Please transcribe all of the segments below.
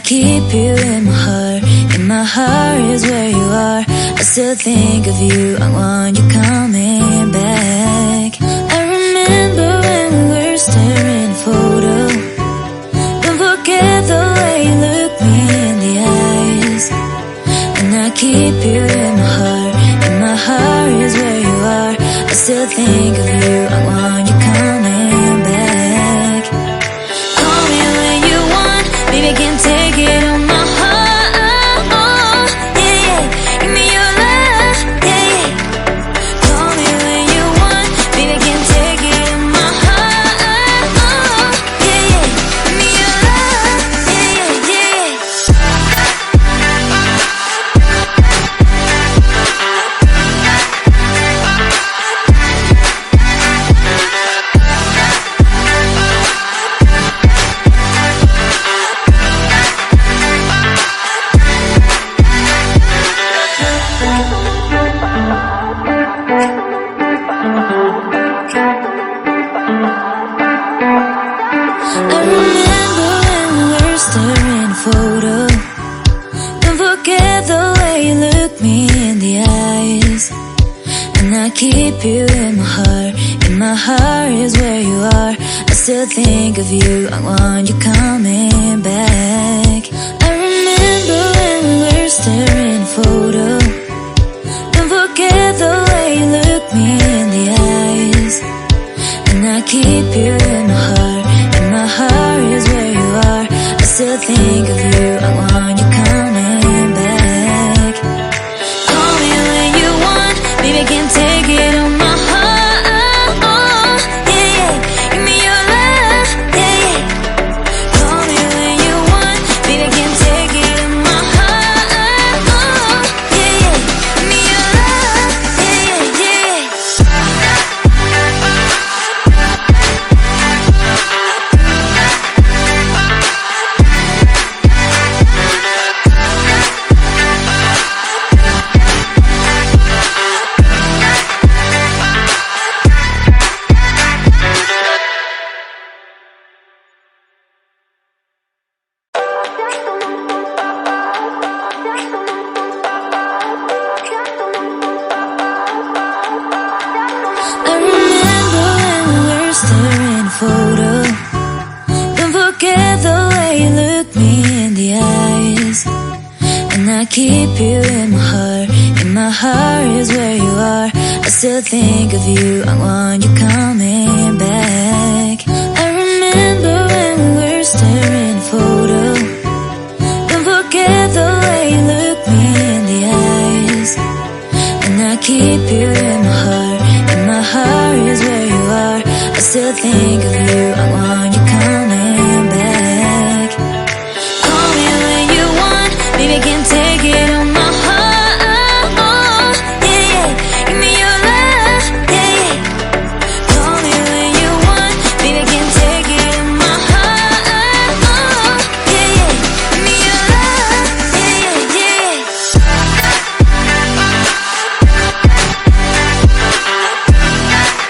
keep you in my heart. In my heart is where you are. I still think of you, I want you coming back. I remember when we were staring at a photo. Don't forget the way you look me in the eyes. And I keep you in my heart. In my heart is where you are. I still think of you, I want you coming back. Call me when you want, baby, I can't take it on my heart. Oh, yeah, yeah. Give me your love, yeah, yeah. Call me when you want, baby, I can't take it on my heart. Oh, yeah, yeah. Give me your love, yeah, yeah, I remember when we were staring at a photo. Don't forget the way you look me in the eyes. And I keep you in my heart. In my heart is where you are. I still think of you, I want you coming back. I remember when we were staring at a photo. Don't forget the way you look me in the eyes. And I keep you in my heart. In my heart is where you are. I still think of you, I want you coming back. Call me when you want, baby, I can't take it on my heart. Oh, yeah, yeah. Give me your love, yeah, yeah. Call me when you want, baby, I can't take it on my heart. Oh, yeah, yeah. Give me your love, yeah, yeah. I remember when we were staring at a photo. Don't forget the way you look me in the eyes. And I keep you in my heart. In my heart is where you are. I still think of you, I want you coming back. I remember when we were staring at a photo. Don't forget the way you look me in the eyes. And I keep you in my heart. In my heart is where you are. I still think of you, I want you coming back. Call me when you want, baby, I can't take it on my heart. Oh, yeah, yeah. Give me your love, yeah, yeah. Call me when you want, baby, I can't take it on my heart. Oh, yeah, yeah. Give me your love, yeah, yeah. Call me when you want, baby, I can't take it on my heart. Oh, yeah, yeah. Give me your love, yeah, yeah. Call me when you want, baby, I can't take it on my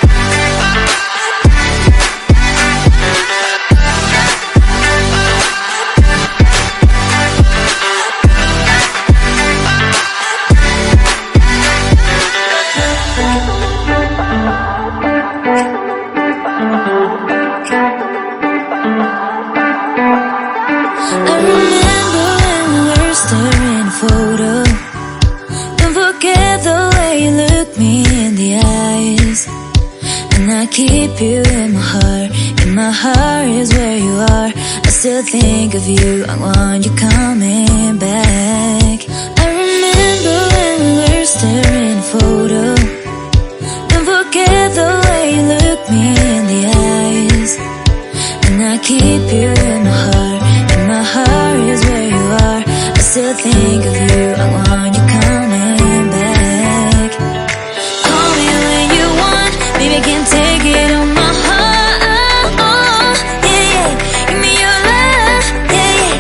heart. Oh, yeah, yeah. Give me your love, yeah, yeah. Call me when you want, baby, I can't take it on my heart. Oh, yeah, yeah. Give me your love, yeah, yeah. I remember when we were staring at a photo. Don't forget the way you look me in the eyes. And I keep you in my heart. In my heart is where you are. I still think of you, I want you coming back. I remember when we were staring at a photo. Don't forget the way you look me in the eyes. And I keep you in my heart. In my heart is where you are. I still think of you, I want you coming back. Call me when you want, baby, I can't take it on my heart. Oh, yeah, yeah. Give me your love, yeah, yeah.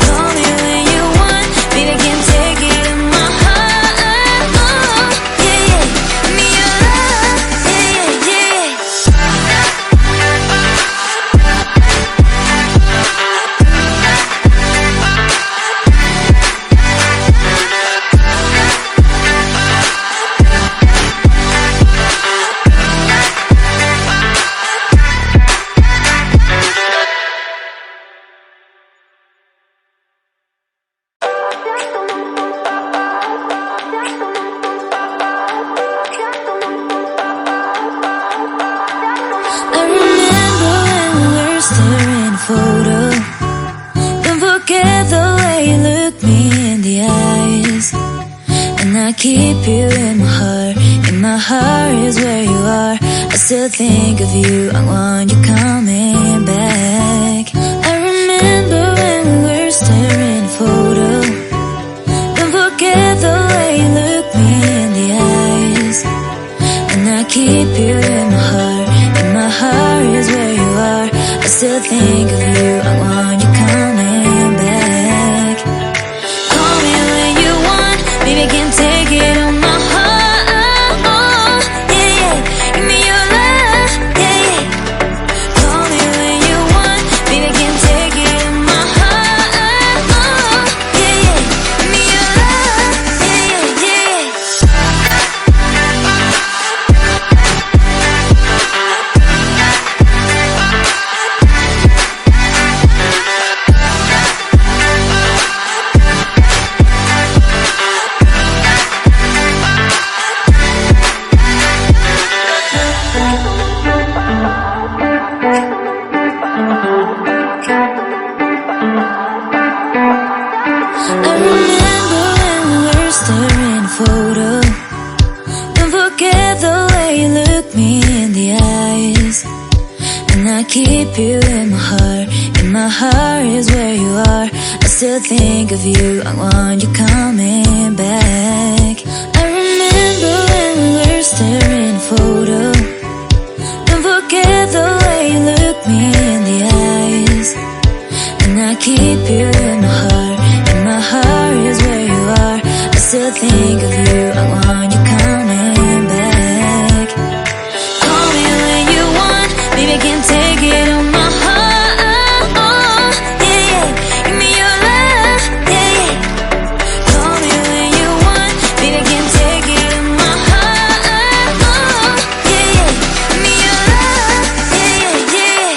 Call me when you want, baby, I can't take it on my heart. Oh, yeah, yeah. Give me your love, yeah, yeah. you in my heart. In my heart is where you are. I still think of you, I want you coming back. I remember when we were staring at a photo. Don't forget the way you look me in the eyes. And I keep you in my heart. In my heart is where you are. I still think of you, I want you coming back. Call me when you want, baby, can take it on my heart. Yeah, yeah, give me your love, yeah, yeah. Call me when you want, baby, can take it on my heart. Yeah, yeah, give me your love, yeah, yeah, yeah. I remember when we were staring at a photo. Don't forget the way you look me in the eyes. And I keep you in my heart. In my heart is where you are. I still think of you, I want you coming back. I remember when we were staring at a photo. Don't forget the way you look me in the eyes. And I keep you in my heart. In my heart is where you are. I still think of you, I want you coming back. Call me when you want, baby, can take it on my heart. Yeah, yeah, give me your love, yeah, yeah. Call me when you want, baby, can take it on my heart. Yeah, yeah, give me your love, yeah, yeah, yeah.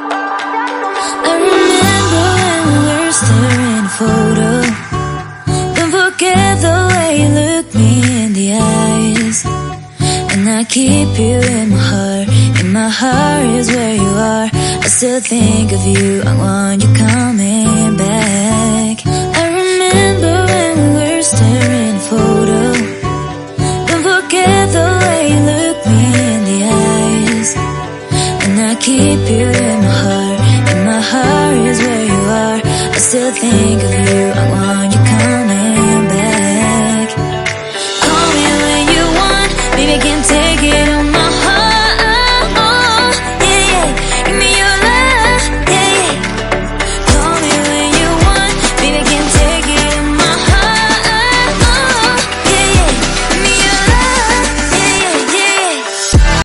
I remember when we were staring at a photo. Don't forget the way you look me in the eyes. And I keep you in my heart. In my heart is where you are. I still think of you, I want you coming back. I remember when we were staring at a photo. Don't forget the way you look me in the eyes. And I keep you in my heart. In my heart is where you are. I still think of you, I want you